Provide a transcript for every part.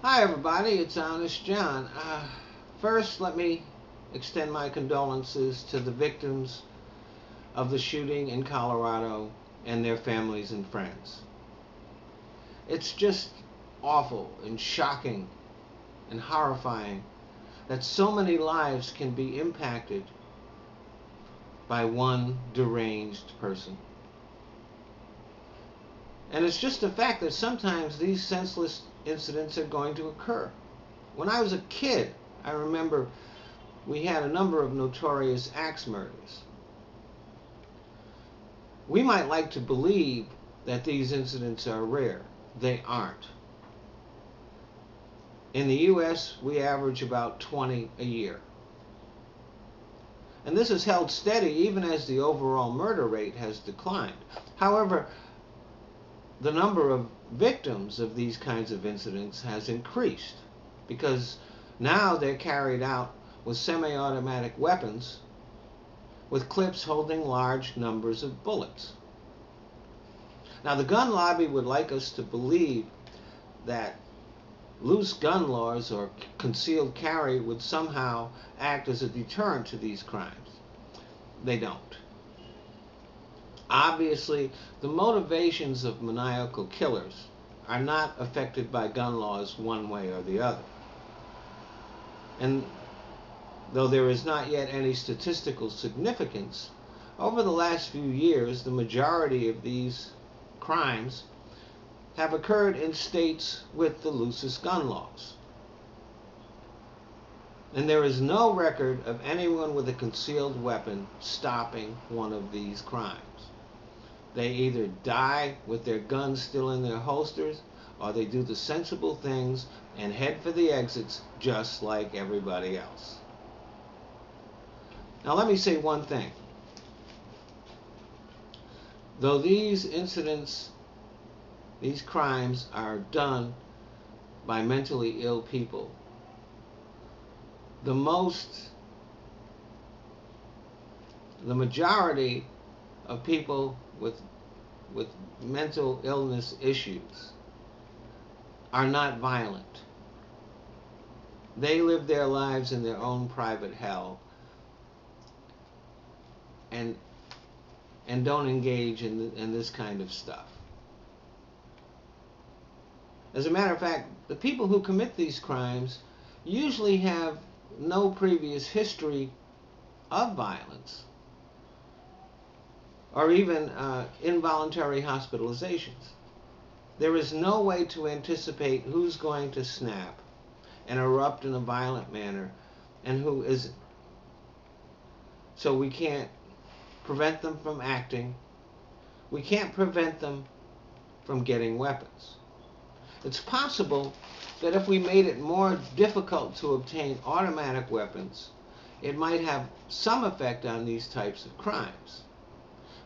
Hi everybody, it's Honest John. First, let me extend my condolences to the victims of the shooting in Colorado and their families and friends. It's just awful and shocking and horrifying that so many lives can be impacted by one deranged person. And it's just a fact that sometimes these senseless incidents are going to occur. When I was a kid, I remember we had a number of notorious axe murders. We might like to believe that these incidents are rare. They aren't. In the U.S., we average about 20 a year. And this has held steady even as the overall murder rate has declined. However, the number of victims of these kinds of incidents has increased because now they're carried out with semi-automatic weapons with clips holding large numbers of bullets. Now, the gun lobby would like us to believe that loose gun laws or concealed carry would somehow act as a deterrent to these crimes. They don't. Obviously, the motivations of maniacal killers are not affected by gun laws one way or the other. And though there is not yet any statistical significance, over the last few years, the majority of these crimes have occurred in states with the loosest gun laws. And there is no record of anyone with a concealed weapon stopping one of these crimes. They either die with their guns still in their holsters, or they do the sensible things and head for the exits just like everybody else. Now let me say one thing. Though these incidents, these crimes are done by mentally ill people, the majority of people with mental illness issues are not violent. They live their lives in their own private hell and don't engage in this kind of stuff. As a matter of fact, the people who commit these crimes usually have no previous history of violence or even involuntary hospitalizations. There is no way to anticipate who's going to snap and erupt in a violent manner and who isn't. So we can't prevent them from acting. We can't prevent them from getting weapons. It's possible that if we made it more difficult to obtain automatic weapons, it might have some effect on these types of crimes.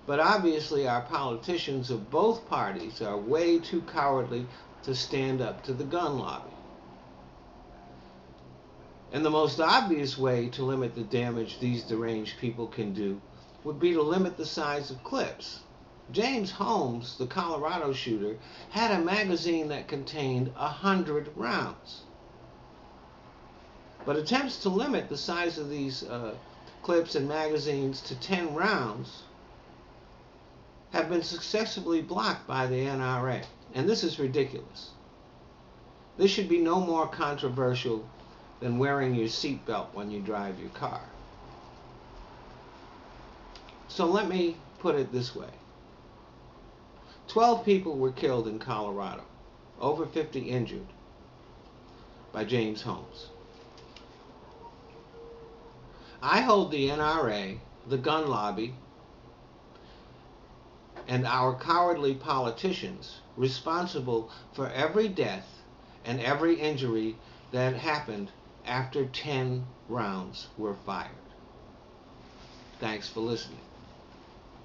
But obviously our politicians of both parties are way too cowardly to stand up to the gun lobby. And the most obvious way to limit the damage these deranged people can do would be to limit the size of clips. James Holmes, the Colorado shooter, had a magazine that contained 100 rounds. But attempts to limit the size of these clips and magazines to 10 rounds have been successfully blocked by the NRA. And this is ridiculous. This should be no more controversial than wearing your seatbelt when you drive your car. So let me put it this way. 12 people were killed in Colorado, over 50 injured by James Holmes. I hold the NRA, the gun lobby, and our cowardly politicians responsible for every death and every injury that happened after 10 rounds were fired. Thanks for listening.